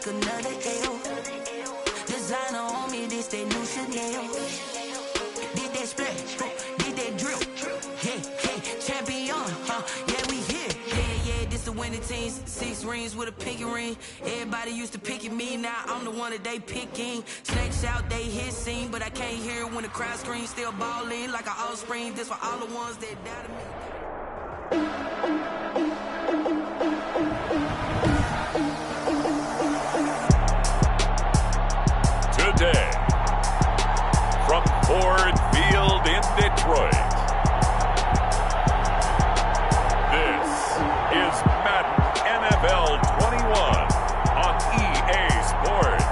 another L. Designer on me, this that new Chanel. Did that splash, did that drip. Yeah, champion, yeah, we here. Yeah, this the winning team. 6 rings with a pinky ring. Everybody used to pick at me, now I'm the one that they picking. Snakes out, they hit scene, but I can't hear it when the crowd screams. Still ballin' like an offspring. This for all the ones that doubted me. Today, from Ford Field in Detroit, this is Madden NFL 21 on EA Sports.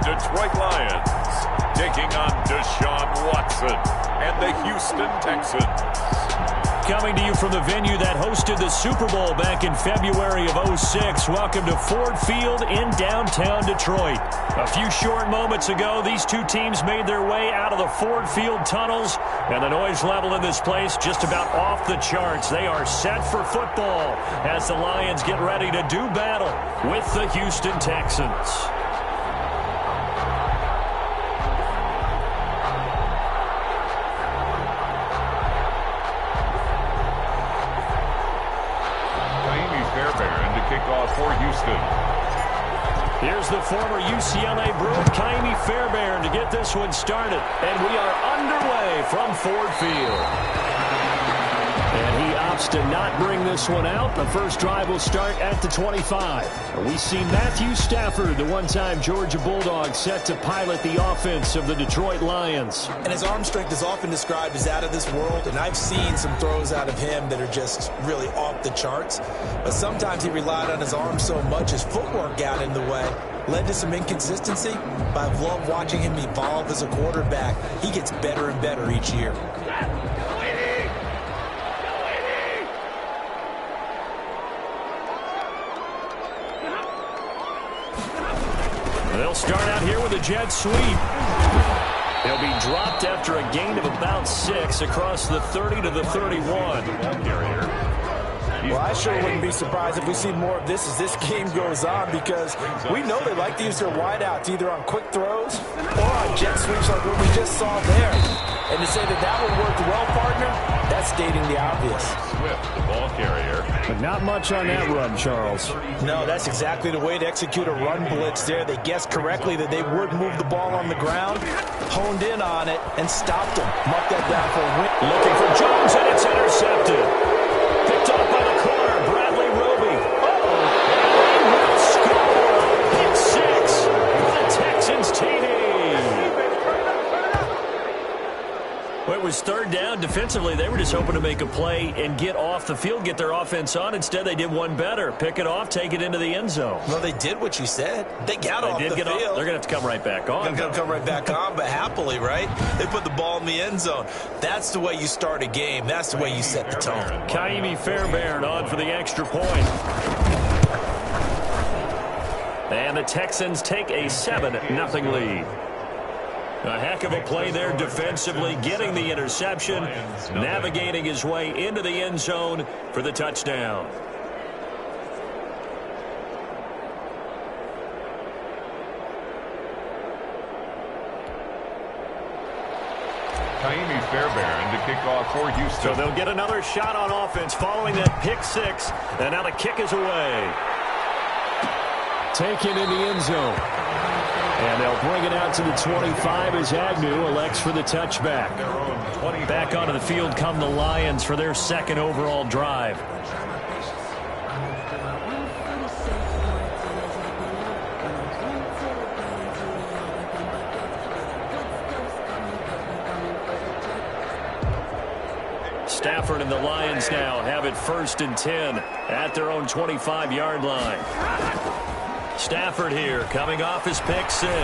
Detroit Lions taking on Deshaun Watson and the Houston Texans. Coming to you from the venue that hosted the Super Bowl back in February of '06. Welcome to Ford Field in downtown Detroit. A few short moments ago, these two teams made their way out of the Ford Field tunnels, and the noise level in this place just about off the charts. They are set for football as the Lions get ready to do battle with the Houston Texans. For Houston. Here's the former UCLA Bruin, Kaimi Fairbairn, to get this one started. And we are underway from Ford Field. And he opts to not bring this one out. The first drive will start at the 25. We see Matthew Stafford, the one-time Georgia Bulldog, set to pilot the offense of the Detroit Lions. And his arm strength is often described as out of this world, and I've seen some throws out of him that are just really off the charts. But sometimes he relied on his arm so much, his footwork got in the way, led to some inconsistency. But I've loved watching him evolve as a quarterback. He gets better and better each year. They'll start out here with a jet sweep. He'll be dropped after a gain of about 6 across the 30 to the 31. Well, I sure wouldn't be surprised if we see more of this as this game goes on, because we know they like to use their wideouts either on quick throws or on jet sweeps like what we just saw there. And to say that that one worked well, partner, that's stating the obvious. Swift, the ball carrier. But not much on that run, Charles. No, that's exactly the way to execute a run blitz there. They guessed correctly that they would move the ball on the ground, honed in on it, and stopped them. Mark that down for a win. Looking for Jones, and it's intercepted. Picked off by the corner, Bradley Roby. And he will score. Pick 6 for the Texans TD. Well, it was third down. Defensively, they were just hoping to make a play and get off the field, get their offense on. Instead, they did one better. Pick it off, take it into the end zone. Well, they did what you said. They got off the field. They're going to have to come right back on. They're going to come right back on, but happily, right? They put the ball in the end zone. That's the way you start a game. That's the way you set the tone. Kaimi Fairbairn on for the extra point. And the Texans take a 7-0 lead. A heck of a play there defensively, getting the interception, navigating his way into the end zone for the touchdown. Kaimi Fairbairn to kick off for Houston. So they'll get another shot on offense following that pick 6, and now the kick is away. Taken in the end zone. And they'll bring it out to the 25 as Agnew elects for the touchback. Back onto the field come the Lions for their second overall drive. Stafford and the Lions now have it 1st and 10 at their own 25-yard line. Stafford here coming off his pick 6. And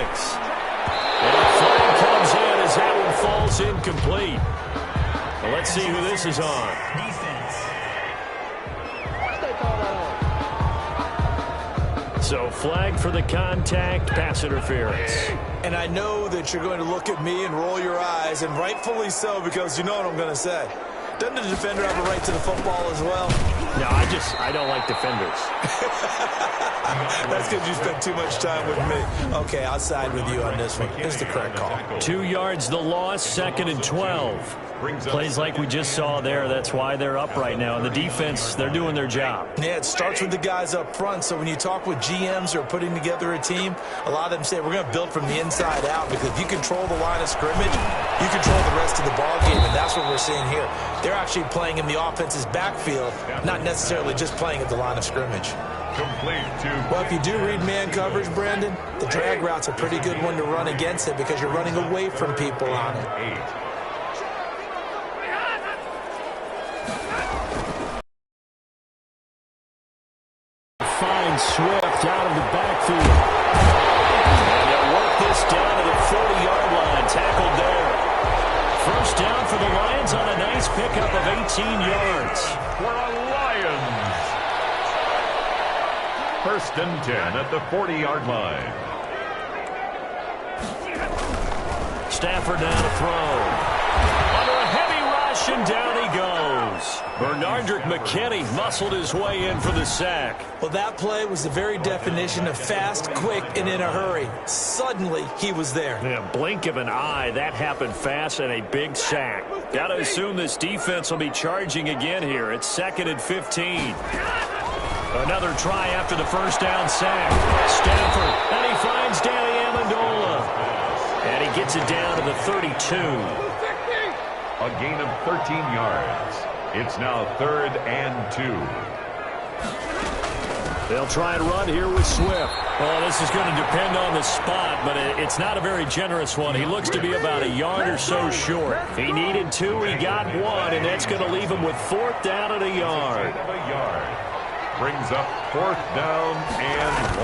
a flag comes in as that one falls incomplete. Well, let's see who this is on. So flag for the contact, pass interference. And I know that you're going to look at me and roll your eyes, and rightfully so, because you know what I'm going to say. Doesn't the defender have a right to the football as well? No, I don't like defenders. That's because you spent too much time with me. Okay, I'll side with you on this one. It's the correct call. 2 yards the loss, 2nd and 12. Plays like we just saw there. That's why they're up right now. And the defense, they're doing their job. Yeah, it starts with the guys up front. So when you talk with GMs who are putting together a team, a lot of them say we're going to build from the inside out, because if you control the line of scrimmage, you control the rest of the ball game, and that's what we're seeing here. They're actually playing in the offense's backfield, not necessarily just playing at the line of scrimmage. Well, if you do read man coverage, Brandon, the drag route's a pretty good one to run against it because you're running away from people on it. Finds Swift out of the backfield. And they'll work this down to the 40-yard line. Tackled there. First down for the Lions on a nice pickup of 18 yards. For a Lions. First and 10 at the 40-yard line. Stafford down to throw. Under a heavy rush, and down he goes. Bernardrick McKinney muscled his way in for the sack. Well, that play was the very definition of fast, quick, and in a hurry. Suddenly, he was there. Yeah, blink of an eye, that happened fast, and a big sack. Got to assume this defense will be charging again here. It's 2nd and 15. Another try after the first down sack. Stafford, and he finds Danny Amendola. And he gets it down to the 32. A gain of 13 yards. It's now 3rd and 2. They'll try and run here with Swift. Well, this is going to depend on the spot, but it's not a very generous one. He looks to be about a yard or so short. He needed 2, he got 1, and that's going to leave him with 4th down at a yard. Brings up 4th down and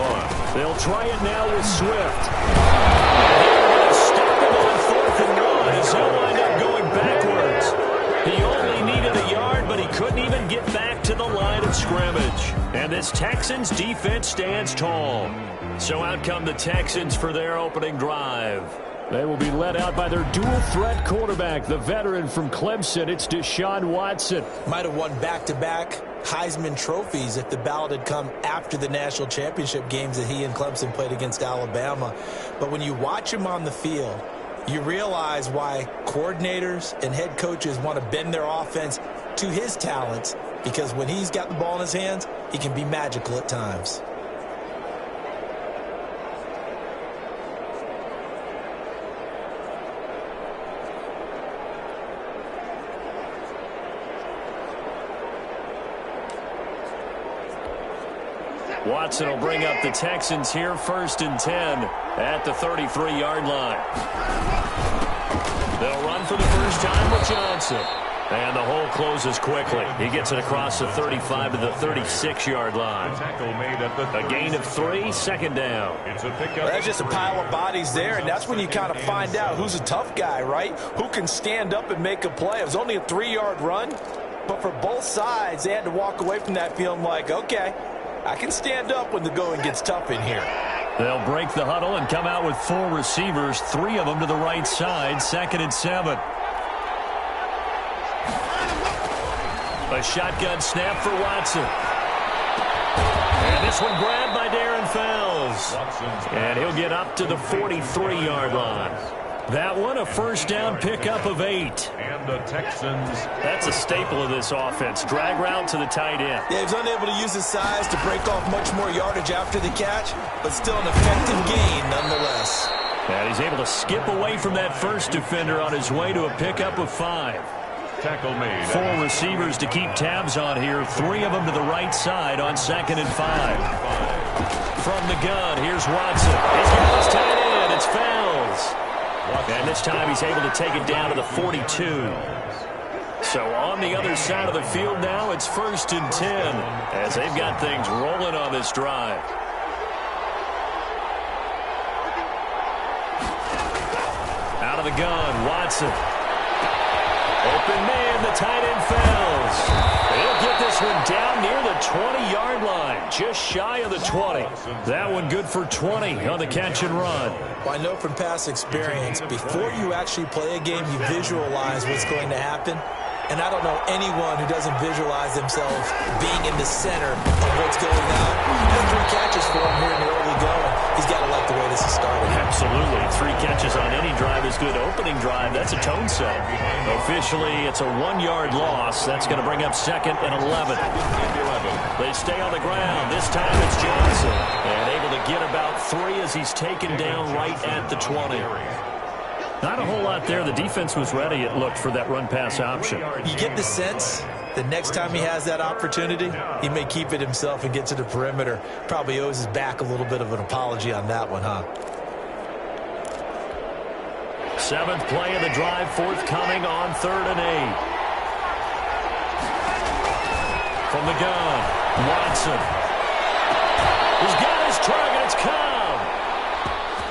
1. They'll try it now with Swift. They're going to stop him on 4th and 1 as he'll wind up going backwards. He only needed a yard, but he couldn't even get back to the line of scrimmage. And this Texans defense stands tall. So out come the Texans for their opening drive. They will be led out by their dual-threat quarterback, the veteran from Clemson. It's Deshaun Watson. Might have won back-to-back Heisman trophies if the ballot had come after the national championship games that he and Clemson played against Alabama. But when you watch him on the field, you realize why coordinators and head coaches want to bend their offense to his talents, because when he's got the ball in his hands, he can be magical at times. Watson will bring up the Texans here, 1st and 10 at the 33-yard line. They'll run for the first time with Johnson. And the hole closes quickly. He gets it across the 35 to the 36-yard line. A gain of 3, 2nd down. That's just a pile of bodies there, and that's when you kind of find out who's a tough guy, right? Who can stand up and make a play. It was only a 3-yard run, but for both sides, they had to walk away from that feeling like, okay, I can stand up when the going gets tough in here. They'll break the huddle and come out with 4 receivers, 3 of them to the right side, 2nd and 7. A shotgun snap for Watson. And this one grabbed by Darren Fells. And he'll get up to the 43-yard line. That one, a first down pickup of 8. And the Texans. That's a staple of this offense. Drag route to the tight end. Yeah, he was unable to use his size to break off much more yardage after the catch, but still an effective gain nonetheless. And he's able to skip away from that first defender on his way to a pickup of 5. Tackle made. 4 receivers to keep tabs on here. 3 of them to the right side on 2nd and 5. From the gun, here's Watson. He's got his tight end. It's Fells. And this time he's able to take it down to the 42. So on the other side of the field now, it's 1st and 10 as they've got things rolling on this drive. Out of the gun, Watson. Open man, the tight end fails. He'll get this one down near the 20-yard line, just shy of the 20. That one good for 20 on the catch and run. Well, I know from past experience, before you actually play a game, you visualize what's going to happen. And I don't know anyone who doesn't visualize themselves being in the center of what's going on. Got 3 catches for him here in the early going. He's got to like the way this is started. Absolutely. 3 catches on any drive is good. Opening drive, that's a tone set. Officially, it's a 1-yard loss. That's going to bring up 2nd and 11. They stay on the ground. This time it's Johnson. And able to get about 3 as he's taken down right at the 20. Not a whole lot there. The defense was ready, it looked, for that run-pass option. You get the sense that next time he has that opportunity, he may keep it himself and get to the perimeter. Probably owes his back a little bit of an apology on that one, huh? 7th play of the drive, forthcoming on 3rd and 8. From the gun, Watson. He's got his target. It's come.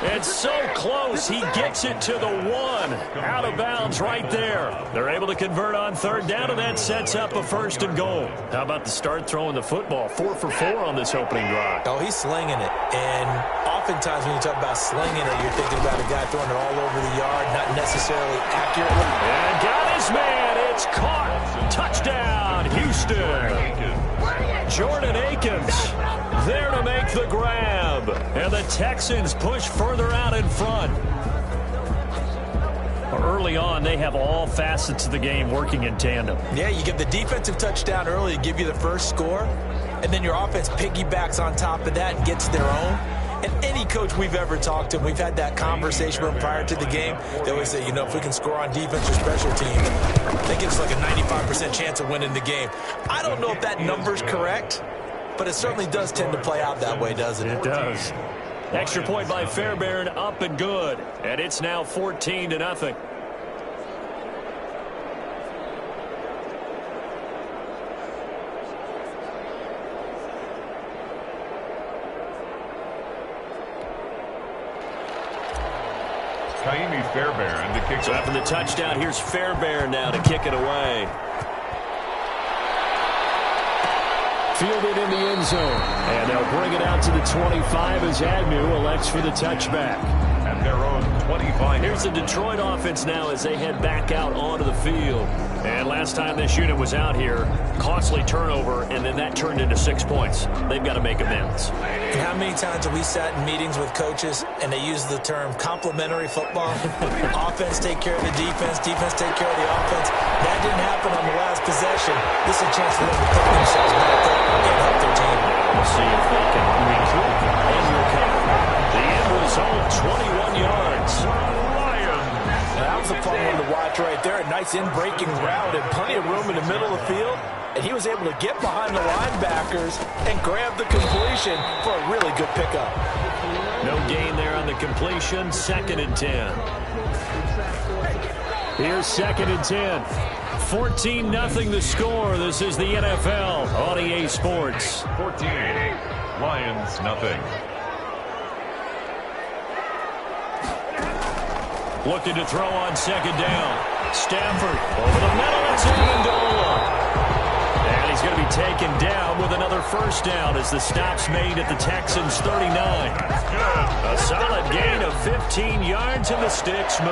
It's so close. He gets it to the 1. Out of bounds right there. They're able to convert on 3rd down, and that sets up a 1st and goal. How about the start throwing the football? 4 for 4 on this opening drive. Oh, he's slinging it. And oftentimes when you talk about slinging it, you're thinking about a guy throwing it all over the yard, not necessarily accurately. And got his man. It's caught. Touchdown, Houston. Jordan Akins there to make the grab. And the Texans push further out in front. Early on, they have all facets of the game working in tandem. Yeah, you get the defensive touchdown early to give you the first score, and then your offense piggybacks on top of that and gets their own. And any coach we've ever talked to, we've had that conversation with them prior to the game. They always say, you know, if we can score on defense or special teams, that gives us like a 95% chance of winning the game. I don't know if that number's correct, but it certainly does tend to play out that way, doesn't it? It does. Extra point by Fairbairn, up and good. And it's now 14-0. Kaimi Fairbairn to kick. So after the touchdown, here's Fairbairn now to kick it away. Fielded in the end zone. And they'll bring it out to the 25 as Agnew elects for the touchback. At their own 25. Here's the Detroit offense now as they head back out onto the field. And last time this unit was out here, costly turnover, and then that turned into 6 points. They've got to make amends. And how many times have we sat in meetings with coaches and they use the term complementary football? Offense take care of the defense, defense take care of the offense. That didn't happen on the last possession. This is a chance for them to pick themselves back up and help their team. We'll see if they can regroup and recover. The end result, 21 yards. That was a fun one to watch right there. A nice in-breaking route and plenty of room in the middle of the field. And he was able to get behind the linebackers and grab the completion for a really good pickup. No gain there on the completion. 2nd and 10. Here's 2nd and 10. 14-0 the score. This is the NFL on EA Sports. 14. Lions, nothing. Looking to throw on 2nd down. Stafford over the middle. It's Amendola. And he's going to be taken down with another 1st down as the stop's made at the Texans' 39. A solid gain of 15 yards and the sticks move.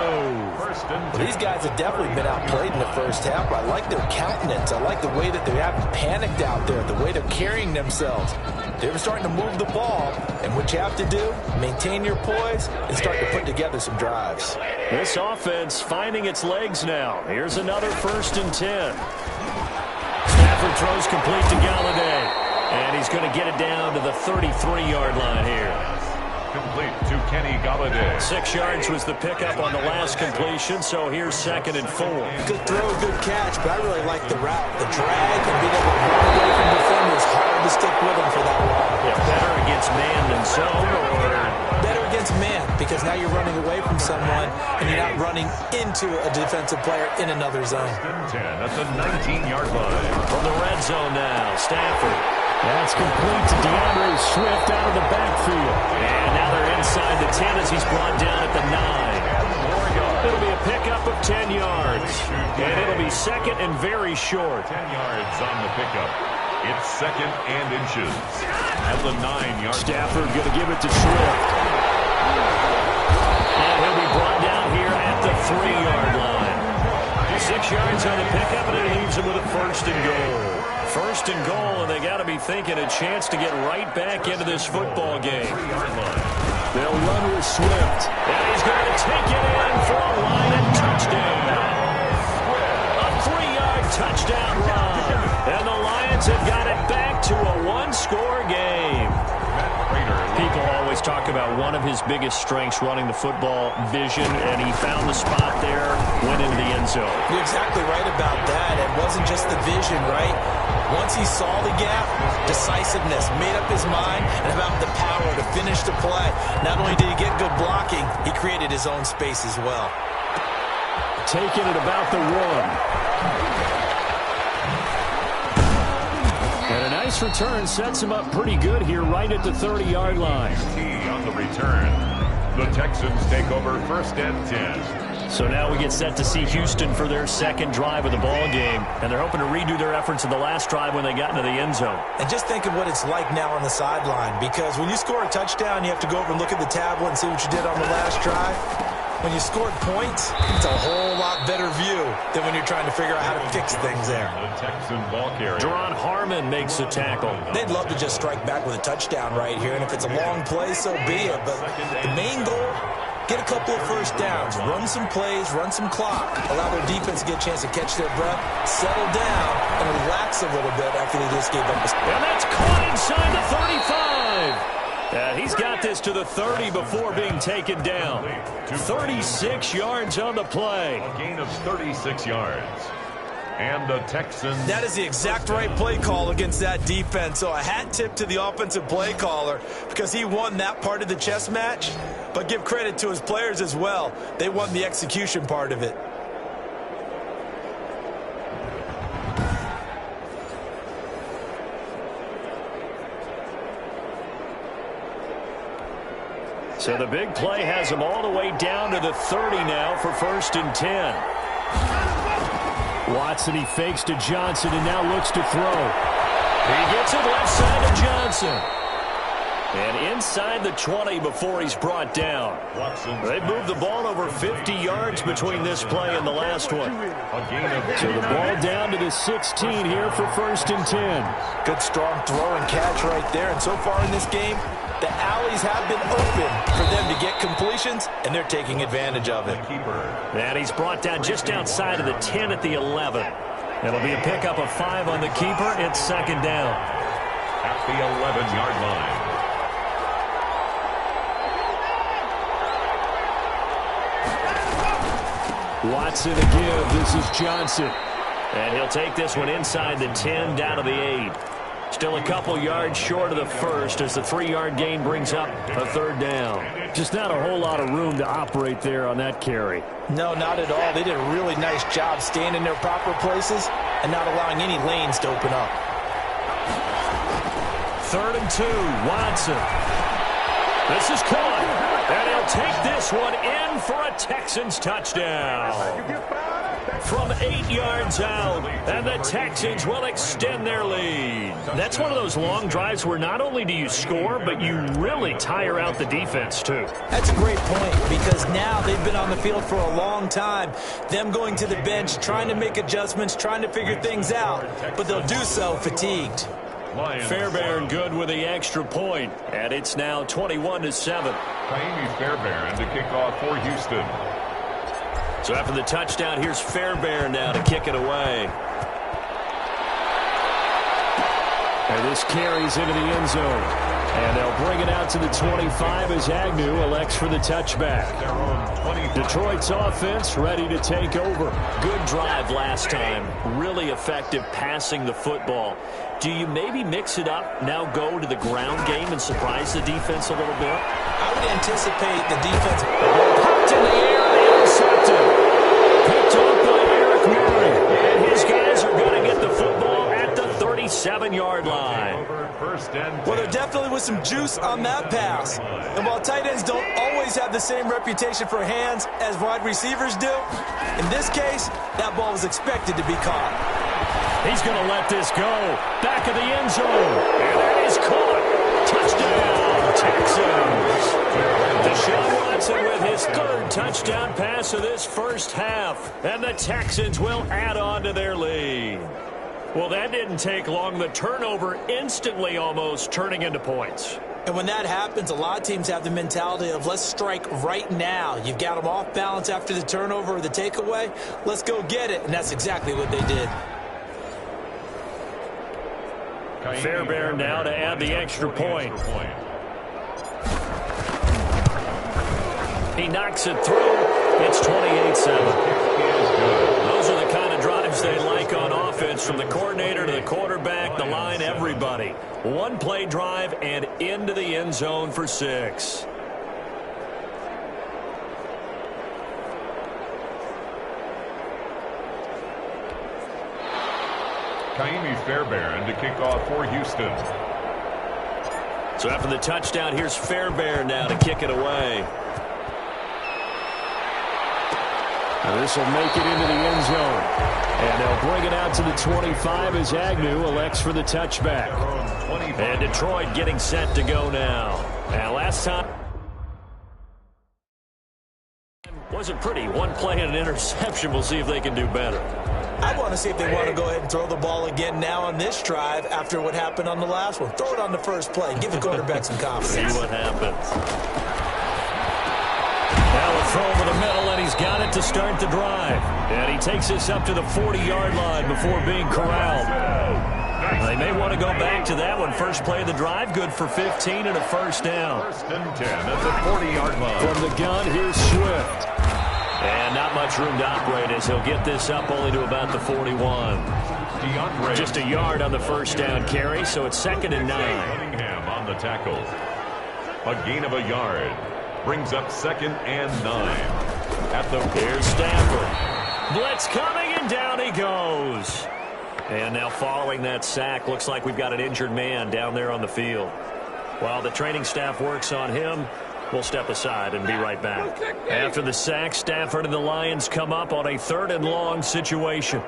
Well, these guys have definitely been outplayed in the first half. I like their countenance. I like the way that they haven't panicked out there, the way they're carrying themselves. They're starting to move the ball, and what you have to do, maintain your poise and start to put together some drives. This offense finding its legs now. Here's another 1st and 10. Stafford throws complete to Galladay, and he's going to get it down to the 33-yard line here. Complete to Kenny Galladay. 6 yards was the pickup on the last completion, so here's 2nd and 4. Good throw, good catch, but I really like the route. The drag and being able to run away from defenders, hard to stick with him for that long. Yeah, better against man than zone, or better against man, because now you're running away from someone and you're not running into a defensive player in another zone. 10 at the 19-yard line. From the red zone now, Stafford. That's complete to DeAndre Swift out of the backfield. And now they're inside the 10 as he's brought down at the 9. 4 yards. It'll be a pickup of 10 yards. And it'll be second and very short. 10 yards on the pickup. It's second and inches. At the 9-yard. Stafford going to give it to Swift. And he'll be brought down here at the 3-yard line. 6 yards on the pickup, and it leaves him with a first and goal. First and goal, and they got to be thinking a chance to get right back into this football game. They'll run with Swift. And he's going to take it in for a line and touchdown. A 3-yard touchdown run. And the Lions have got it back to a one-score game. People always talk about one of his biggest strengths running the football, vision, and he found the spot there, went into the end zone. You're exactly right about that. It wasn't just the vision, right? Once he saw the gap, decisiveness, made up his mind, and about the power to finish the play. Not only did he get good blocking, he created his own space as well. Taking it about the 1. And a nice return sets him up pretty good here right at the 30-yard line. On the return, the Texans take over first and 10. So now we get set to see Houston for their second drive of the ball game, and they're hoping to redo their efforts in the last drive when they got into the end zone. And just think of what it's like now on the sideline, because when you score a touchdown, you have to go over and look at the tablet and see what you did on the last drive. When you scored points, it's a whole lot better view than when you're trying to figure out how to fix things there. The Texan ball carrier. Deron Harmon makes the tackle. They'd love to just strike back with a touchdown right here, and if it's a long play, so be it. But the main goal, get a couple of first downs, run some plays, run some clock, allow their defense to get a chance to catch their breath, settle down, and relax a little bit after they just gave up a score. And that's caught inside the 35. He's got this to the 30 before being taken down. 36 yards on the play. A gain of 36 yards. And the Texans. That is the exact right play call against that defense. So a hat tip to the offensive play caller because he won that part of the chess match. But give credit to his players as well. They won the execution part of it. So the big play has him all the way down to the 30 now for first and 10. Watson, he fakes to Johnson and now looks to throw. He gets it left side to Johnson. And inside the 20 before he's brought down. They've moved the ball over 50 yards between this play and the last one. So the ball down to the 16 here for first and 10. Good strong throw and catch right there. And so far in this game, the alleys have been open for them to get completions, and they're taking advantage of it. And he's brought down just outside of the 10 at the 11. It'll be a pickup of 5 on the keeper. It's second down. At the 11-yard line. Watson again. This is Johnson. And he'll take this one inside the 10 down to the 8. Still a couple yards short of the first as the 3-yard gain brings up a third down. Just not a whole lot of room to operate there on that carry. No, not at all. They did a really nice job staying in their proper places and not allowing any lanes to open up. 3rd and 2, Watson. This is caught. And he'll take this one in for a Texans touchdown. From 8 yards out, and the Texans will extend their lead. That's one of those long drives where not only do you score, but you really tire out the defense, too. That's a great point, because now they've been on the field for a long time. Them going to the bench, trying to make adjustments, trying to figure things out, but they'll do so fatigued. Fairbairn good with the extra point, and it's now 21-7. Kaimi Fairbairn to kick off for Houston. So after the touchdown, here's Fairbairn now to kick it away. And this carries into the end zone. And they'll bring it out to the 25 as Agnew elects for the touchback. Detroit's offense ready to take over. Good drive last time. Really effective passing the football. Do you maybe mix it up, now go to the ground game and surprise the defense a little bit? I would anticipate the defense. Popped in the air and intercepted. Picked off by Eric Murray. And his guys are going to get the football at the 37 7-yard line. Well, there definitely was some juice on that pass. And while tight ends don't always have the same reputation for hands as wide receivers do, in this case, that ball was expected to be caught. He's going to let this go. Back of the end zone. And that is caught. Touchdown, Texans. Deshaun Watson with his 3rd touchdown pass of this first half. And the Texans will add on to their lead. Well, that didn't take long. The turnover instantly almost turning into points. And when that happens, a lot of teams have the mentality of let's strike right now. You've got them off balance after the turnover or the takeaway. Let's go get it. And that's exactly what they did. Fairbairn now to add the extra point. He knocks it through. It's 28-7. Those are the kind of drives they like on offense, from the coordinator to the quarterback, the line, everybody. One-play drive and into the end zone for 6. Fairbairn to kick off for Houston. So after the touchdown, here's Fairbairn now to kick it away. And this will make it into the end zone. And they'll bring it out to the 25 as Agnew elects for the touchback. And Detroit getting set to go now. And last time wasn't pretty. One play and an interception. We'll see if they can do better. I want to see if they want to go ahead and throw the ball again now on this drive after what happened on the last one. Throw it on the first play. Give the quarterback some confidence. See what happens. Now a throw over the middle, and he's got it to start the drive. And he takes this up to the 40-yard line before being corralled. They may want to go back to that one. First play of the drive, good for 15 and a first down. 1st and 10 at the 40-yard line. From the gun, here's Swift. And not much room to operate as he'll get this up only to about the 41. Just a yard on the first down carry, so it's 2nd and 9. Cunningham on the tackle. A gain of a yard. Brings up 2nd and 9. Here's Stafford. Blitz coming, and down he goes. And now following that sack, looks like we've got an injured man down there on the field. While the training staff works on him, we'll step aside and be right back. After the sack, Stafford and the Lions come up on a 3rd and long situation.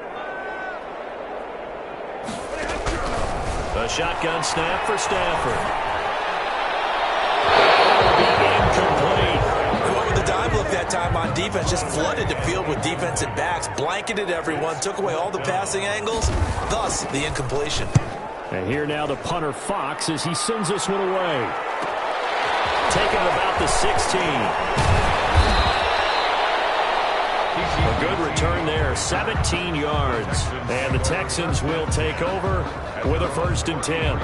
A shotgun snap for Stafford. Incomplete. What with the dive look that time on defense, just flooded the field with defensive backs, blanketed everyone, took away all the passing angles, thus the incompletion. And here now the punter Fox as he sends this one away. Taking about the 16. A good return there, 17 yards. And the Texans will take over with a 1st and 10.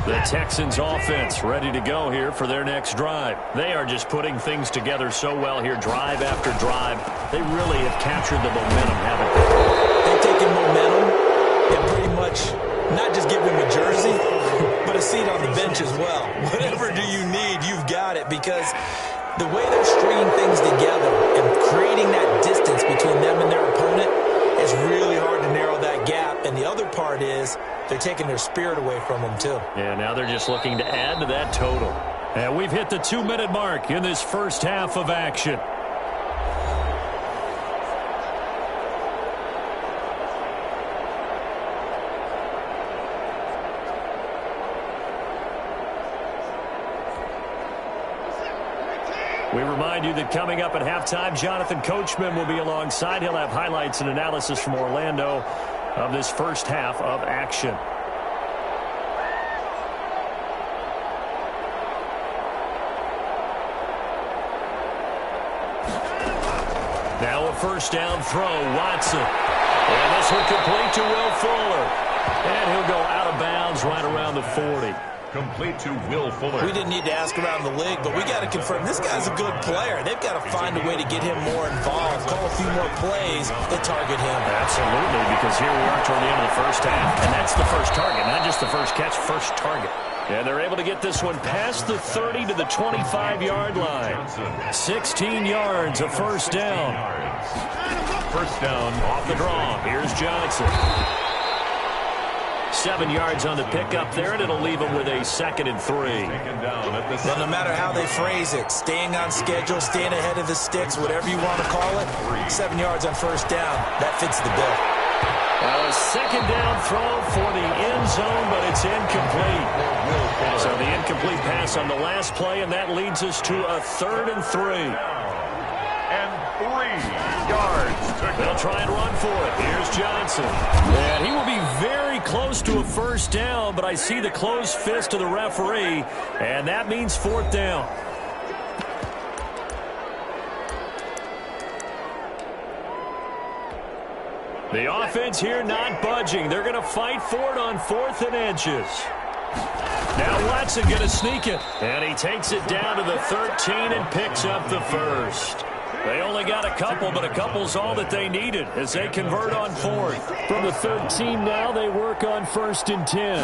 The Texans offense ready to go here for their next drive. They are just putting things together so well here, drive after drive. They really have captured the momentum, haven't they? They've taken momentum and pretty much not just give them a jersey, but a seat on the bench as well. Whatever do you need, you've got it, because the way they're stringing things together and creating that distance between them and their opponent is really hard to narrow that gap. And the other part is they're taking their spirit away from them, too. Yeah, now they're just looking to add to that total. And we've hit the 2-minute mark in this first half of action. We remind you that coming up at halftime, Jonathan Coachman will be alongside. He'll have highlights and analysis from Orlando of this first half of action. Now a first down throw, Watson. And this one complete to Will Fuller. And he'll go out of bounds right around the 40. Complete to Will Fuller. We didn't need to ask around the league, but we got to confirm this guy's a good player. They've got to find a way to get him more involved, call a few more plays that target him. Absolutely, because here we are toward the end of the first half, and that's the first target, not just the first catch, first target. And they're able to get this one past the 30 to the 25-yard line. 16 yards, a first down. first down. Off the draw, here's Johnson. 7 yards on the pickup there, and it'll leave him with a 2nd and 3. Well, no matter how they phrase it, staying on schedule, staying ahead of the sticks, whatever you want to call it, 7 yards on first down, that fits the bill. A 2nd down throw for the end zone, but it's incomplete. So the incomplete pass on the last play, and that leads us to a 3rd and 3. And 3 yards. They'll try and run for it. Here's Johnson. And he will be very close to a first down, but I see the closed fist of the referee, and that means 4th down. The offense here not budging. They're going to fight for it on 4th and inches. Now Watson going to sneak it, and he takes it down to the 13 and picks up the first. They only got a couple, but a couple's all that they needed as they convert on 4th. From the 13 now, they work on 1st and 10.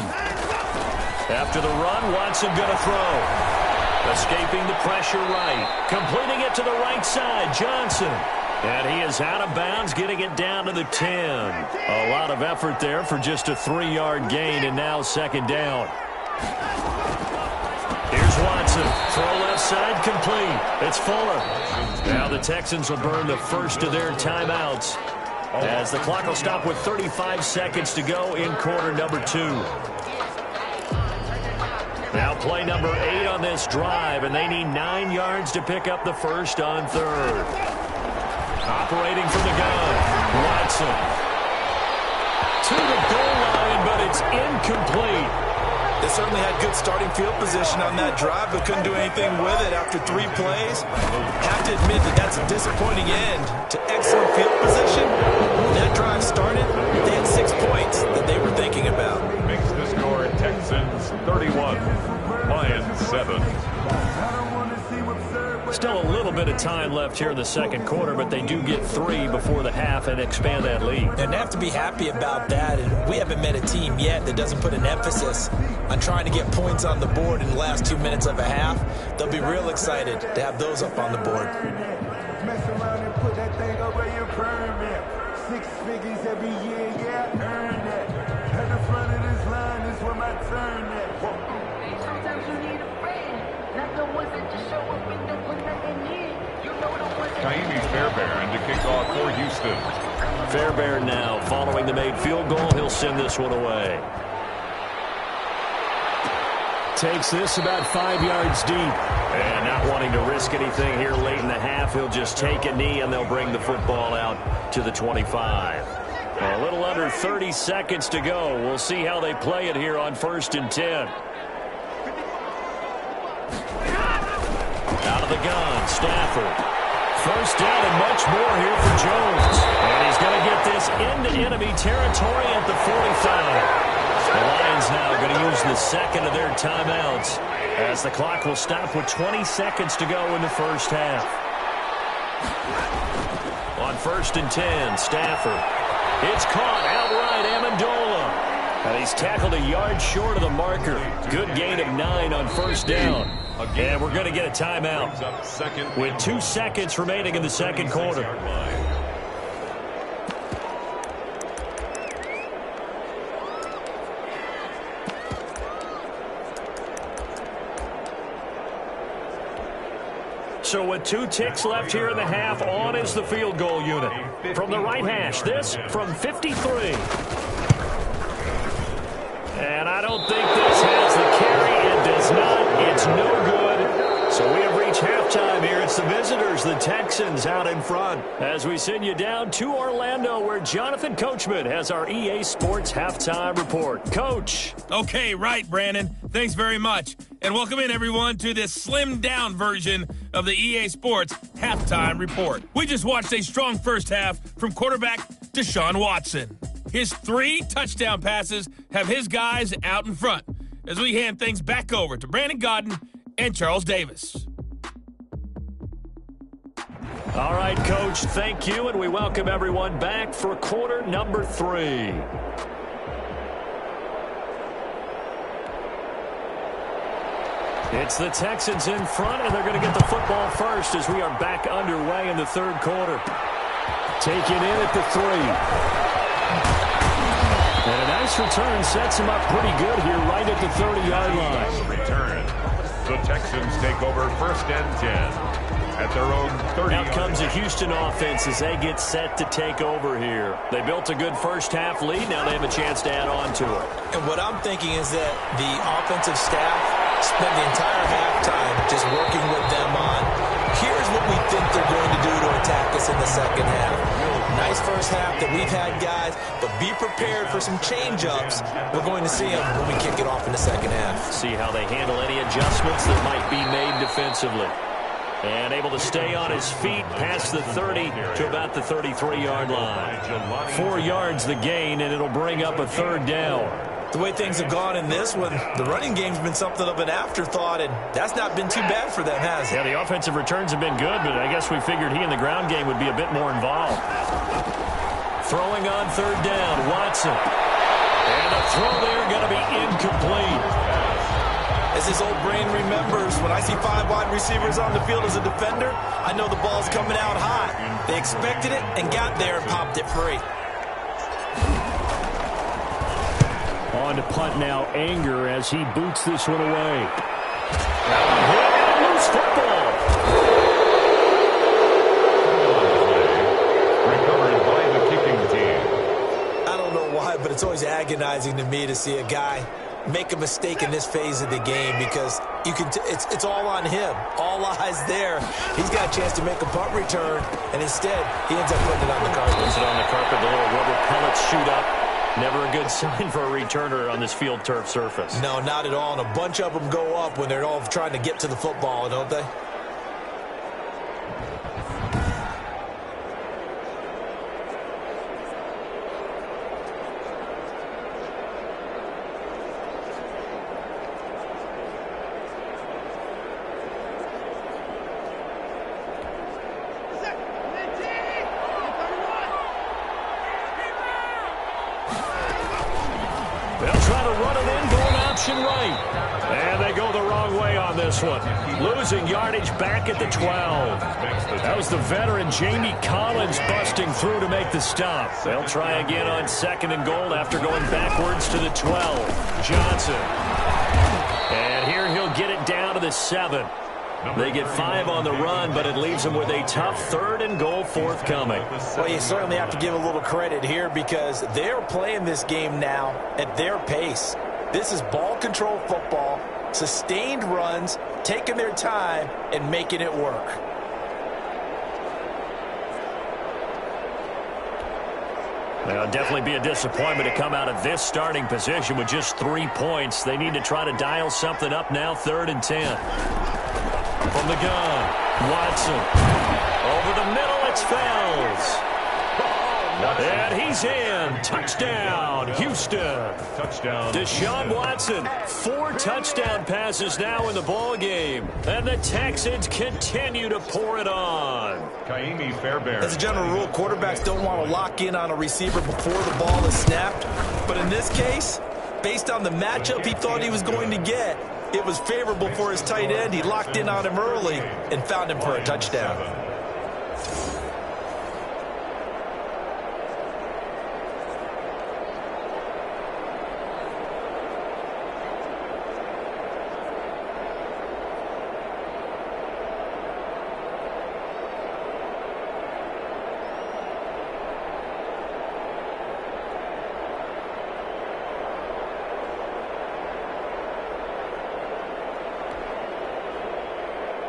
After the run, Watson going to throw. Escaping the pressure right. Completing it to the right side, Johnson. And he is out of bounds, getting it down to the 10. A lot of effort there for just a 3-yard gain, and now 2nd down. Here's Watson. Throw left side, complete. It's Fuller. Now the Texans will burn the first of their timeouts as the clock will stop with 35 seconds to go in quarter number 2. Now play number 8 on this drive, and they need 9 yards to pick up the first on 3rd. Operating from the gun, Watson. To the goal line, but it's incomplete. They certainly had good starting field position on that drive, but couldn't do anything with it after 3 plays. Have to admit that that's a disappointing end to excellent field position. When that drive started, they had 6 points that they were thinking about. Makes the score Texans 31, Lions 7. Still a little bit of time left here in the second quarter, but they do get 3 before the half and expand that lead. And they have to be happy about that. And we haven't met a team yet that doesn't put an emphasis on trying to get points on the board in the last 2 minutes of a half. They'll be real excited to have those up on the board. Mess around and put that thing over your permit. 6 figures every year, yeah, earn that. At the front of this line is where my turn at. Sometimes you need a friend, not the ones that just show up and don't put nothing in. You know the ones that... Kaimi Fairbairn to kick off for Houston. Fairbairn now, following the made field goal, he'll send this one away. Takes this about 5 yards deep. And not wanting to risk anything here late in the half, he'll just take a knee and they'll bring the football out to the 25. A little under 30 seconds to go. We'll see how they play it here on 1st and 10. Out of the gun, Stafford. First down and much more here for Jones. And he's going to get this into enemy territory at the 45. The Lions now going to use the second of their timeouts as the clock will stop with 20 seconds to go in the first half. On 1st and 10, Stafford. It's caught outright, Amendola. And he's tackled a yard short of the marker. Good gain of 9 on first down. And we're going to get a timeout with 2 seconds remaining in the second quarter. So with 2 ticks left here in the half, on is the field goal unit. From the right hash, this from 53. And I don't think this has the carry. It does not. It's no good. So we have reached halftime here. It's the visitors, the Texans, out in front. As we send you down to Orlando, where Jonathan Coachman has our EA Sports Halftime Report. Coach. Okay, right, Brandon. Thanks very much. And welcome in, everyone, to this slimmed-down version of the EA Sports Halftime Report. We just watched a strong first half from quarterback Deshaun Watson. His 3 touchdown passes have his guys out in front as we hand things back over to Brandon Godden and Charles Davis. All right, Coach, thank you, and we welcome everyone back for quarter number 3. It's the Texans in front, and they're going to get the football first as we are back underway in the third quarter. Taken in at the 3. And a nice return sets him up pretty good here right at the 30-yard line. Return. The Texans take over 1st and 10. At their own 30. Now comes a Houston offense as they get set to take over here. They built a good first-half lead. Now they have a chance to add on to it. And what I'm thinking is that the offensive staff spent the entire halftime just working with them on, here's what we think they're going to do to attack us in the second half. Nice first half that we've had, guys, but be prepared for some change-ups. We're going to see them when we kick it off in the second half. See how they handle any adjustments that might be made defensively. And able to stay on his feet past the 30 to about the 33-yard line. 4 yards the gain, and it'll bring up a 3rd down. The way things have gone in this one, the running game's been something of an afterthought, and that's not been too bad for them, has it? Yeah, the offensive returns have been good, but I guess we figured he in the ground game would be a bit more involved. Throwing on 3rd down, Watson. And a throw there going to be incomplete. As his old brain remembers, when I see 5 wide receivers on the field as a defender, I know the ball's coming out hot. They expected it and got there and popped it free. On to punt now, Anger as he boots this one away. And loose football. Recovered by the kicking team. I don't know why, but it's always agonizing to me to see a guy make a mistake in this phase of the game because you can it's all on him. All eyes there. He's got a chance to make a punt return, and instead he ends up putting it on the carpet. Puts it on the carpet, the little rubber pellets shoot up. Never a good sign for a returner on this field turf surface. No, not at all, and a bunch of them go up when they're all trying to get to the football, don't they? Right. And they go the wrong way on this one. Losing yardage back at the 12. That was the veteran Jamie Collins busting through to make the stop. They'll try again on 2nd and goal after going backwards to the 12. Johnson. And here he'll get it down to the 7. They get 5 on the run, but it leaves them with a tough 3rd and goal forthcoming. Well, you certainly have to give a little credit here because they're playing this game now at their pace. This is ball control football, sustained runs, taking their time, and making it work. Well, it'll definitely be a disappointment to come out of this starting position with just 3 points. They need to try to dial something up now, 3rd and 10. From the gun, Watson. Over the middle, it's Fells. And he's in. Touchdown, Houston. Touchdown. Deshaun Watson, 4 touchdown passes now in the ball game. And the Texans continue to pour it on. Kaimi Fairbairn. As a general rule, quarterbacks don't want to lock in on a receiver before the ball is snapped. But in this case, based on the matchup he thought he was going to get, it was favorable for his tight end. He locked in on him early and found him for a touchdown.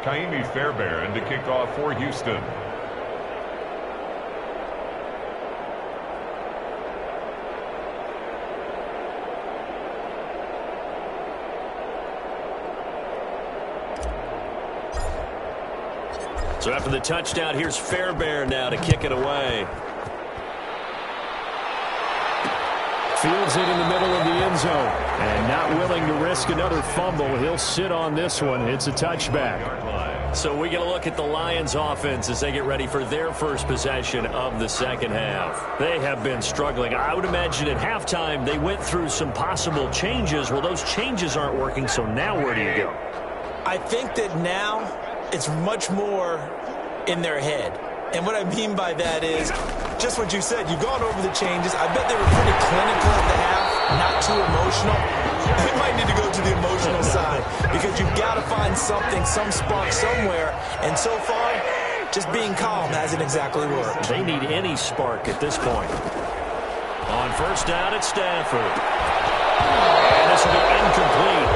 Kaimi Fairbairn to kick off for Houston. So after the touchdown, here's Fairbairn now to kick it away. Fields it in the middle of the end zone. And not willing to risk another fumble. He'll sit on this one. It's a touchback. So we get a look at the Lions offense as they get ready for their first possession of the second half. They have been struggling. I would imagine at halftime they went through some possible changes. Well, those changes aren't working, so now where do you go? I think that now it's much more in their head. And what I mean by that is just what you said. You've gone over the changes. I bet they were pretty clinical at the half, not too emotional. They might need to go to the emotional side because you've got to find something, some spark somewhere. And so far, just being calm hasn't exactly worked. They need any spark at this point. On first down at Stanford. And this will be incomplete.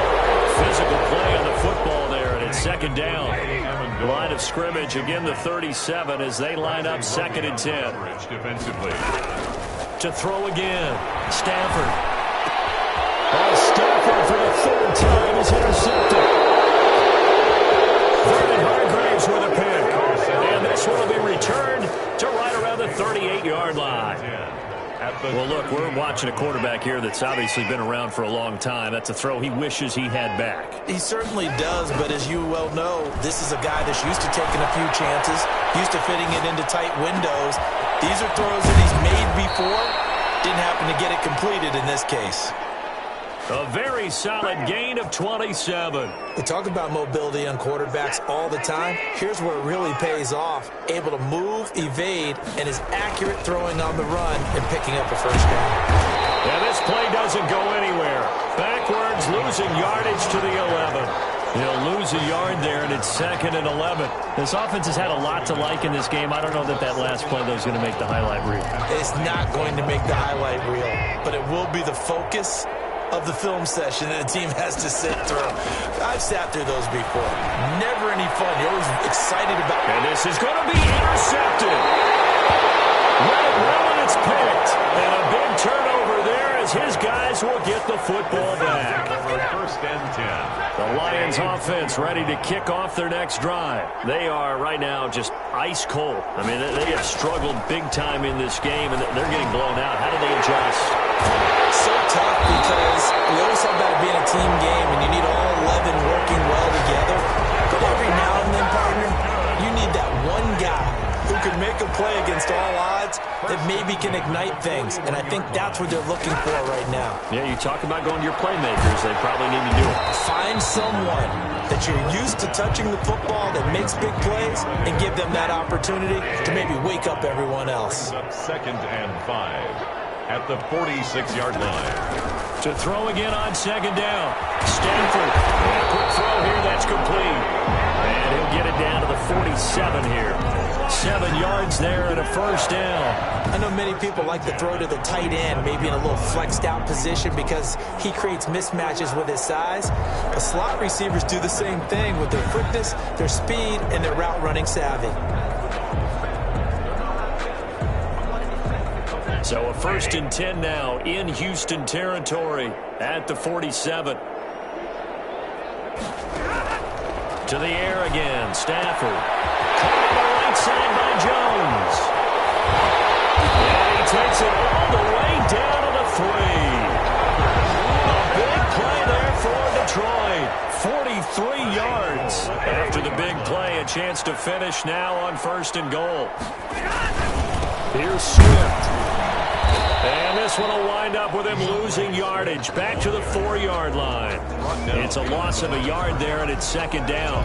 Physical play on the football there, and it's second down. Line of scrimmage, again the 37 as they line up second and 10. Defensively. To throw again. Stanford. Stanford for the third time is intercepted. Vernon Hargraves with a pick. And this one will be returned to right around the 38-yard line. Well, look, we're watching a quarterback here that's obviously been around for a long time. That's a throw he wishes he had back. He certainly does, but as you well know, this is a guy that's used to taking a few chances, used to fitting it into tight windows. These are throws that he's made before. Didn't happen to get it completed in this case. A very solid gain of 27. We talk about mobility on quarterbacks all the time. Here's where it really pays off. Able to move, evade, and is accurate throwing on the run and picking up a first down. And this play doesn't go anywhere. Backwards, losing yardage to the 11. He'll lose a yard there, and it's second and 11. This offense has had a lot to like in this game. I don't know that last play, though, is going to make the highlight reel. It's not going to make the highlight reel, but it will be the focus of the film session that the team has to sit through. I've sat through those before. Never any fun. You're always excited about it. And this is going to be intercepted. Well, and it's picked. And a big turnover there as his guys will get the football back. First and 10. The Lions offense ready to kick off their next drive. They are right now just ice cold. I mean, they have struggled big time in this game, and they're getting blown out. How do they adjust? So tough because we always talk about it being a team game and you need all 11 working well together. But every now and then, partner, you need that one guy who can make a play against all odds that maybe can ignite things. And I think that's what they're looking for right now. Yeah, you talk about going to your playmakers. They probably need to do it. Find someone that you're used to touching the football that makes big plays and give them that opportunity to maybe wake up everyone else. Second and 5. At the 46-yard line. To throw again on second down. Stanford. And a quick throw here. That's complete. And he'll get it down to the 47 here. 7 yards there and a first down. I know many people like to throw to the tight end, maybe in a little flexed out position because he creates mismatches with his size. But slot receivers do the same thing with their quickness, their speed, and their route running savvy. So a first and 10 now in Houston territory at the 47. To the air again, Stafford. Caught on the right side by Jones. And he takes it all the way down to the 3. A big play there for Detroit. 43 yards. After the big play, a chance to finish now on first and goal. Here's Swift. And this one will wind up with him losing yardage back to the 4-yard line. It's a loss of a yard there, and it's second down.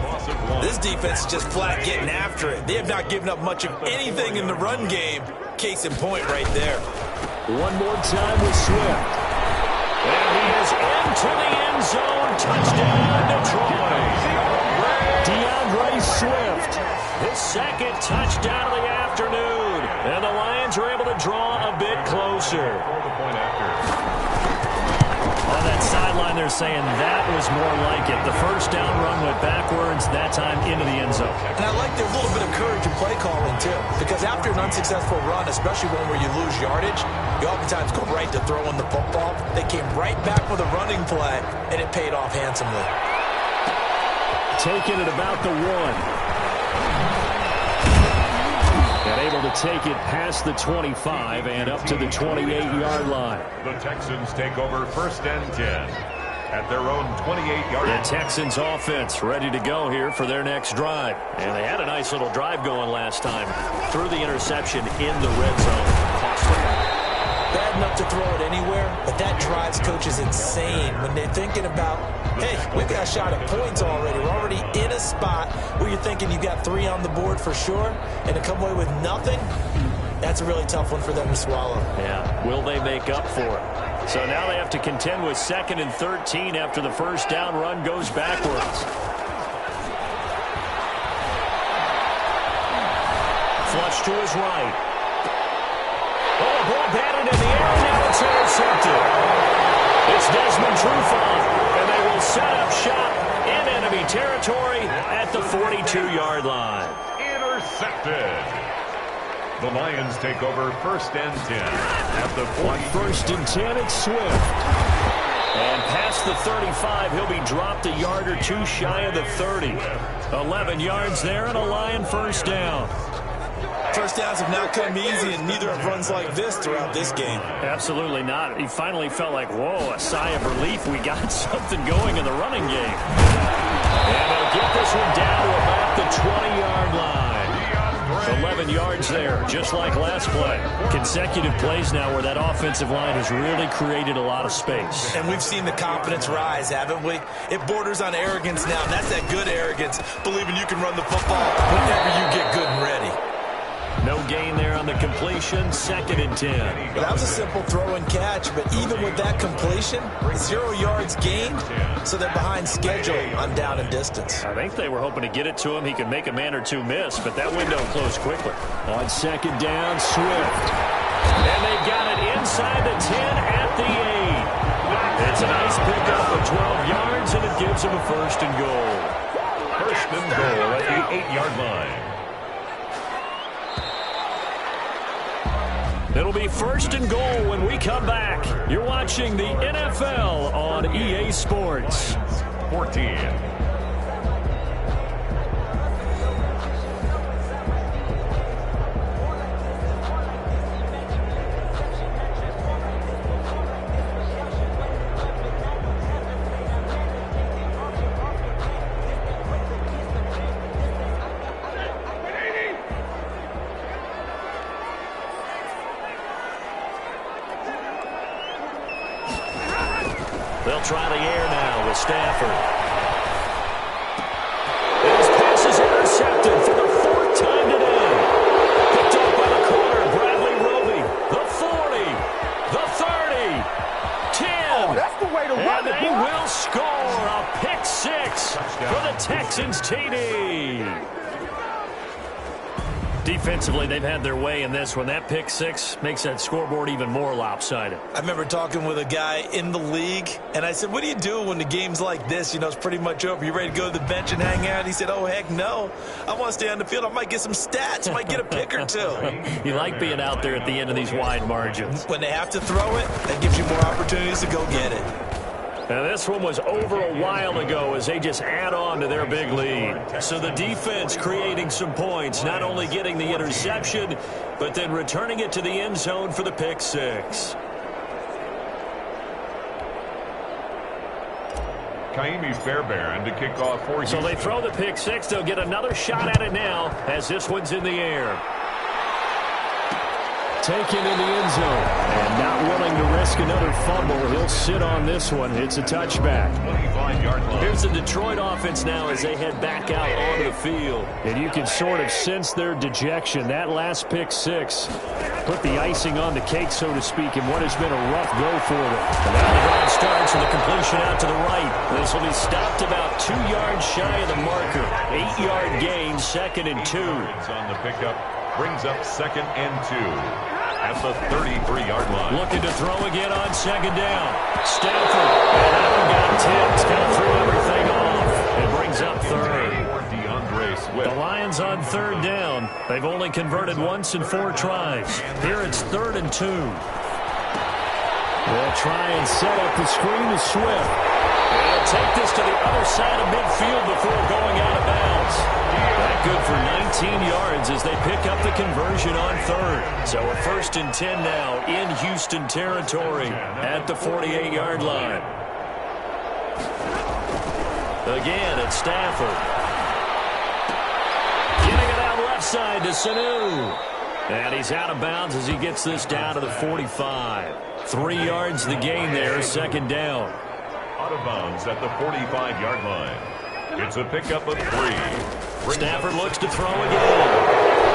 This defense is just flat getting after it. They have not given up much of anything in the run game. Case in point right there. One more time with Swift. And he is into the end zone. Touchdown, Detroit. DeAndre Swift, his second touchdown of the afternoon. And the Lions are able to draw a bit closer. On that sideline, they're saying that was more like it. The first down run went backwards, that time into the end zone. And I like there's a little bit of courage in play calling, too. Because after an unsuccessful run, especially one where you lose yardage, you oftentimes go right to throwing the football. They came right back with a running play, and it paid off handsomely. Taking it about the 1. And able to take it past the 25 and up to the 28-yard line. The Texans take over first and 10 at their own 28-yard line. The Texans offense ready to go here for their next drive. And they had a nice little drive going last time. Threw the interception in the red zone. Costly. Bad enough to throw it anywhere, but that drives coaches insane when they're thinking about, hey, we've got a shot at points already. We're already in a spot where you're thinking you've got 3 on the board for sure, and to come away with nothing, that's a really tough one for them to swallow. Yeah, will they make up for it? So now they have to contend with 2nd and 13 after the first down run goes backwards. Flush to his right. Oh, ball batted in the air, and now it's intercepted. It's Desmond Trufant, and they will set up shop in enemy territory at the 42-yard line. Intercepted. The Lions take over 1st and 10 at the 40. 1st and 10, it's Swift. And past the 35, he'll be dropped a yard or 2 shy of the 30. 11 yards there and a Lion first down. First downs have not come easy, and neither have runs like this throughout this game. Absolutely not. He finally felt like, whoa, a sigh of relief. We got something going in the running game. And they'll get this one down to about the 20-yard line. 11 yards there, just like last play. Consecutive plays now where that offensive line has really created a lot of space. And we've seen the confidence rise, haven't we? It borders on arrogance now, and that's that good arrogance, believing you can run the football whenever you get good and ready. No gain there on the completion, 2nd and 10. That was a simple throw and catch, but even with that completion, 0 yards gained, so they're behind schedule on down and distance. I think they were hoping to get it to him. He could make a man or 2 miss, but that window closed quickly. On 2nd down, Swift. And they've got it inside the 10 at the 8. It's a nice pickup of 12 yards, and it gives him a 1st and goal. 1st and goal at the 8-yard line. It'll be 1st and goal when we come back. You're watching the NFL on EA Sports. 14. They'll try the air now with Stafford. And his pass is intercepted for the 4th time today. Picked up by the corner, Bradley Roby. The 40, the 30, 10. Oh, that's the way to run and it, they boy. will score a pick 6 for the Texans TD. Defensively, they've had their way in this one. That pick 6 makes that scoreboard even more lopsided. I remember talking with a guy in the league, and I said, what do you do when the game's like this? You know, it's pretty much over. You ready to go to the bench and hang out? He said, oh, heck no. I want to stay on the field. I might get some stats. I might get a pick or 2. You like being out there at the end of these wide margins. When they have to throw it, that gives you more opportunities to go get it. Now, this one was over a while ago as they just add on to their big lead. So the defense creating some points, not only getting the interception, but then returning it to the end zone for the pick 6. Kaimi Fairbairn to kick off for So they throw the pick 6. They'll get another shot at it now as this one's in the air. Taken in the end zone. And not willing to risk another fumble. He'll sit on this one. It's a touchback. 25-yard line. Here's the Detroit offense now as they head back out onto the field. And you can sort of sense their dejection. That last pick 6 put the icing on the cake, so to speak, in what has been a rough go for them. And now the drive starts with a completion out to the right. This will be stopped about 2 yards shy of the marker. 8-yard gain, 2nd and 2. On the pickup brings up 2nd and 2 at the 33-yard line. Looking to throw again on 2nd down. Stafford. And that one got tipped. Kind of threw everything off. It brings up 3rd. The Lions on 3rd down. They've only converted once in 4 tries. Here it's 3rd and 2. They'll try and set up the screen to Swift. They'll take this to the other side of midfield before going out of bounds. That good for 19 yards as they pick up the conversion on 3rd. So a 1st and 10 now in Houston territory at the 48-yard line. Again, it's Stafford. Getting it out left side to Sanu. And he's out of bounds as he gets this down to the 45. 3 yards the gain there, second down. Out of bounds at the 45-yard line. It's a pickup of 3. Stafford looks to throw again.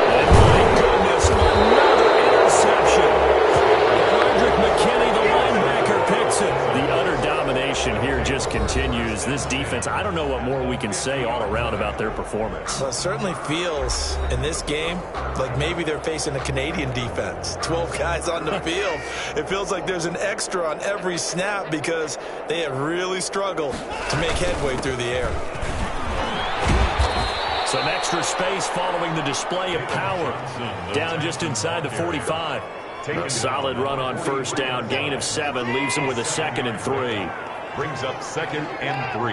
And my goodness, another interception. McKinney, the linebacker, picks it. The utter domination here just continues. This defense, I don't know what more we can say all around about their performance. Well, it certainly feels in this game like maybe they're facing a Canadian defense. 12 guys on the field. It feels like there's an extra on every snap because they have really struggled to make headway through the air. Some extra space following the display of power. Down just inside the 45. A solid run on first down. Gain of 7 leaves him with a 2nd and 3. Brings up 2nd and 3.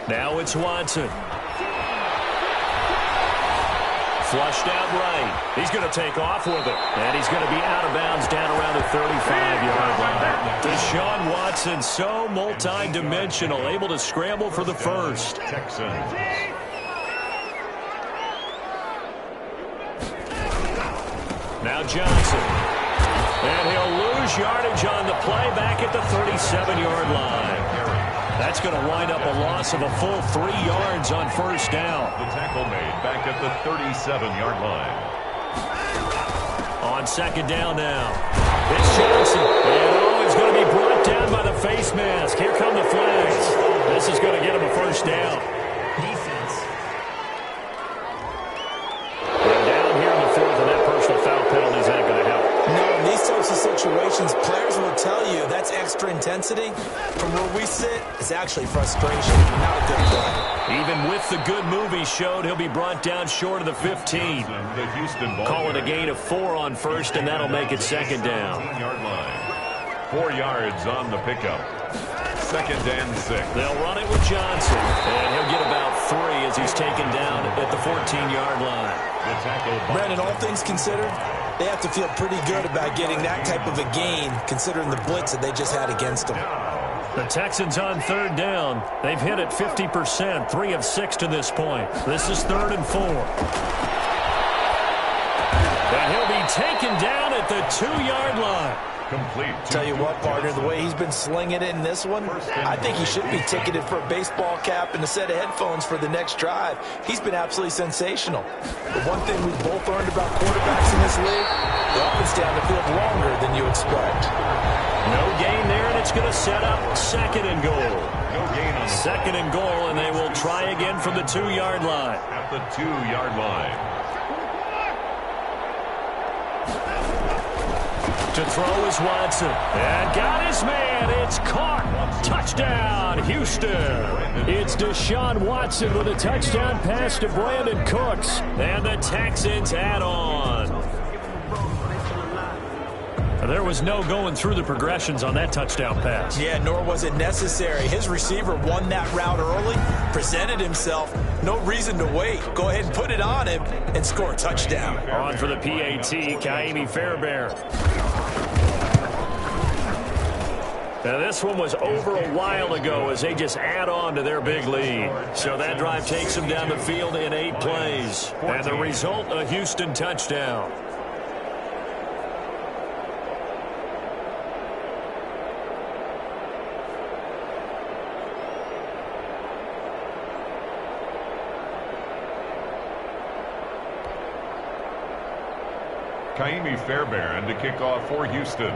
Now it's Watson. Flushed out right. He's going to take off with it. And he's going to be out of bounds down around the 35-yard line. Deshaun Watson, so multi-dimensional, able to scramble for the first. Texans. Now Johnson. And he'll lose yardage on the play back at the 37-yard line. That's going to wind up a loss of a full 3 yards on first down. The tackle made back at the 37-yard line. On second down now. It's Johnson. And he's going to be brought down by the face mask. Here come the flags. This is going to get him a first down. Defense. We're down here in the 4th, and that personal foul penalty is not going to help. No, in these types of situations, players will tell you that's extra intensity. From where we sit, it's actually frustration, not a good play. Even with the good move he showed, he'll be brought down short of the 15. The Houston ball. Call it a gain of 4 on first, and that'll make it second down. 15-yard line. 4 yards on the pickup. 2nd and 6. They'll run it with Johnson, and he'll get about 3 as he's taken down at the 14-yard line. The tackle. Brandon, all things considered, they have to feel pretty good about getting that type of a gain, considering the blitz that they just had against them. The Texans on third down. They've hit it 50%, 3 of 6 to this point. This is 3rd and 4. And he'll be taken down at the 2-yard line. Complete. Tell you what, partner, the way he's been slinging it in this one, I think he should be ticketed for a baseball cap and a set of headphones for the next drive. He's been absolutely sensational. But one thing we've both learned about quarterbacks in this league, they often stay on the field longer than you expect. No gain there, and it's going to set up 2nd and goal. No gain on 2nd and goal, and they will try again from the 2-yard line. at the 2-yard line. To throw is Watson. And got his man. It's caught. Touchdown, Houston. It's Deshaun Watson with a touchdown pass to Brandon Cooks. And the Texans add on. There was no going through the progressions on that touchdown pass. Yeah, nor was it necessary. His receiver won that route early, presented himself. No reason to wait. Go ahead and put it on him and score a touchdown. On for the PAT, Kaimi Fairbairn. Now, this one was over a while ago as they just add on to their big lead. So that drive takes them down the field in 8 plays. And the result, a Houston touchdown. Kaimi Fairbairn to kick off for Houston.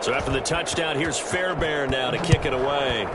So after the touchdown, here's Fairbairn now to kick it away.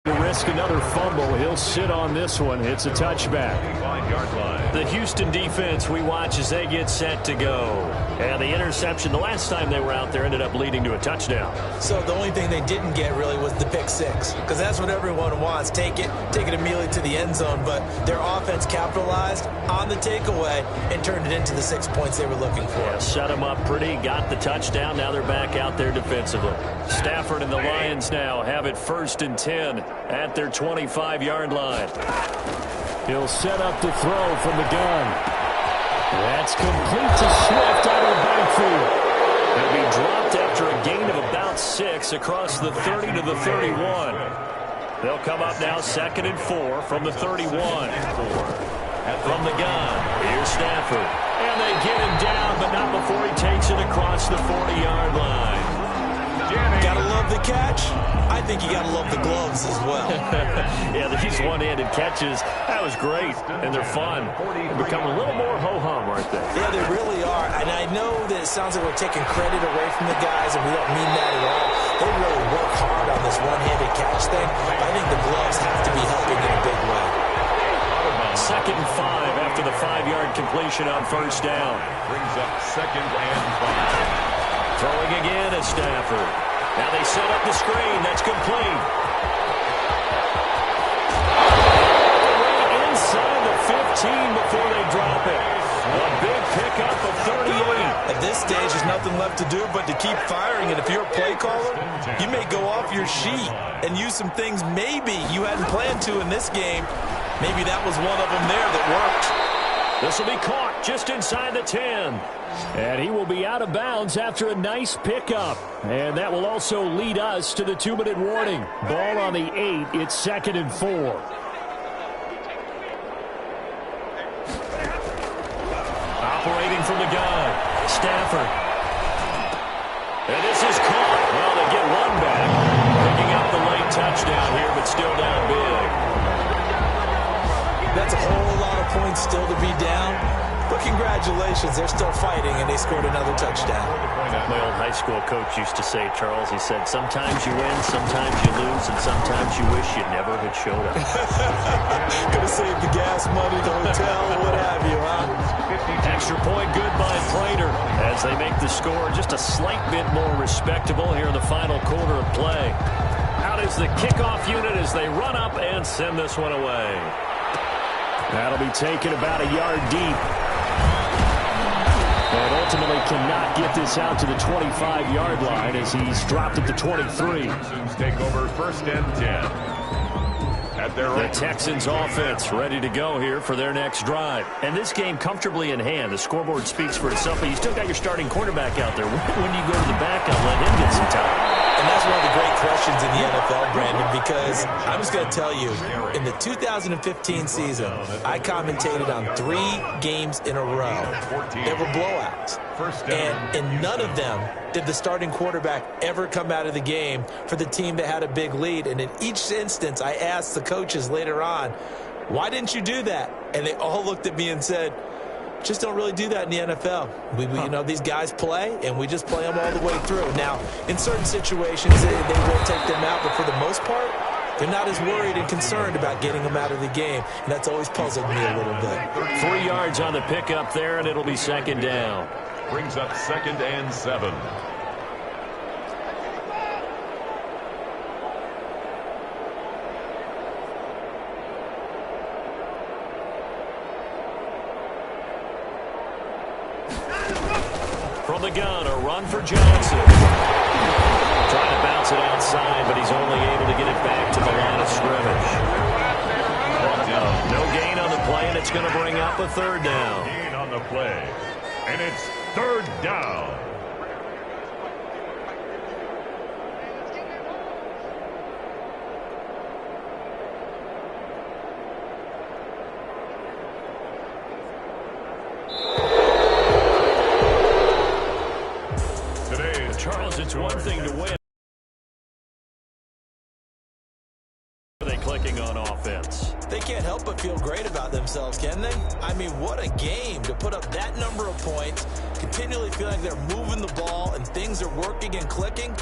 Risk another fumble. He'll sit on this one. It's a touchback. 5-yard line. The Houston defense we watch as they get set to go. And the interception the last time they were out there ended up leading to a touchdown. So the only thing they didn't get really was the pick six, because that's what everyone wants. Take it immediately to the end zone. But their offense capitalized on the takeaway and turned it into the 6 points they were looking for. Yeah, set them up pretty, got the touchdown. Now they're back out there defensively. Stafford and the Lions now have it 1st and 10 at their 25-yard line. He'll set up to throw from the gun. That's complete to Swift out of the backfield. He'll be dropped after a gain of about 6 across the 30 to the 31. They'll come up now 2nd and 4 from the 31. From the gun, here's Stafford. And they get him down, but not before he takes it across the 40-yard line. Gotta love the catch. I think you gotta love the gloves as well. Yeah, these one-handed catches, that was great, and they're fun. They become a little more ho-hum, aren't they? Yeah, they really are. And I know that it sounds like we're taking credit away from the guys, and we don't mean that at all. They really work hard on this one-handed catch thing. I think the gloves have to be helping in a big way. 2nd and 5 after the 5-yard completion on first down. Brings up 2nd and 5. Throwing again is Stafford. Now they set up the screen. That's complete. Inside the 15 before they drop it. A big pickup of 38. At this stage, there's nothing left to do but to keep firing. And if you're a play caller, you may go off your sheet and use some things maybe you hadn't planned to in this game. Maybe that was one of them there that worked. This will be caught just inside the 10. And he will be out of bounds after a nice pickup. And that will also lead us to the 2-minute warning. Ball on the 8. It's 2nd and 4. Operating from the gun, Stafford. And this is caught. Well, they get one back. Picking up the late touchdown here, but still down big. That's a whole lot of points still to be down. But congratulations, they're still fighting, and they scored another touchdown. My old high school coach used to say, Charles, he said, sometimes you win, sometimes you lose, and sometimes you wish you never had showed up. Could have saved the gas money, the hotel, what have you, huh? Extra point good by Prater as they make the score just a slight bit more respectable here in the final quarter of play. Out is the kickoff unit as they run up and send this one away. That'll be taken about a yard deep. And ultimately cannot get this out to the 25-yard line as he's dropped at the 23. Texans take over 1st and 10. The Texans offense ready to go here for their next drive. And this game comfortably in hand. The scoreboard speaks for itself, but you still got your starting quarterback out there. When do you go to the backup, let him get some time? And that's one of the great questions in the NFL, Brandon, because I'm just going to tell you, in the 2015 season, I commentated on 3 games in a row. They were blowouts. And in none of them did the starting quarterback ever come out of the game for the team that had a big lead. And in each instance, I asked the coaches later on, why didn't you do that? And they all looked at me and said, just don't really do that in the NFL. You know, these guys play, and we just play them all the way through. Now, in certain situations, they will take them out, but for the most part, they're not as worried and concerned about getting them out of the game, and that's always puzzled me a little bit. 3 yards on the pickup there, and it'll be 2nd down. Brings up 2nd and 7. From the gun, a run for Johnson. Trying to bounce it outside, but he's only able to get it back to the line of scrimmage. No gain on the play, and it's going to bring up a 3rd down. Gain on the play, and it's 3rd down. Charles, it's one thing to win. Are they clicking on offense? They can't help but feel great about themselves, can they? I mean, what a game to put up that number of points, continually feel like they're moving the ball and things are working and clicking.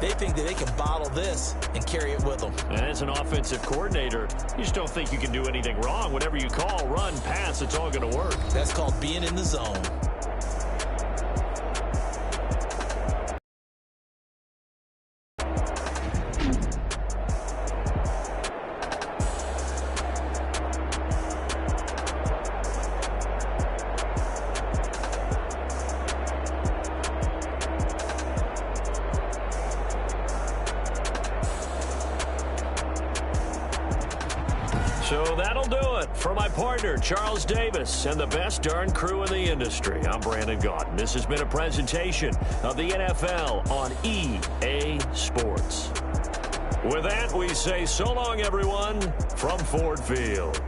They think that they can bottle this and carry it with them. And as an offensive coordinator, you just don't think you can do anything wrong. Whatever you call, run, pass, it's all going to work. That's called being in the zone. So that'll do it. For my partner, Charles Davis, and the best darn crew in the industry, I'm Brandon Gaudin. This has been a presentation of the NFL on EA Sports. With that, we say so long, everyone, from Ford Field.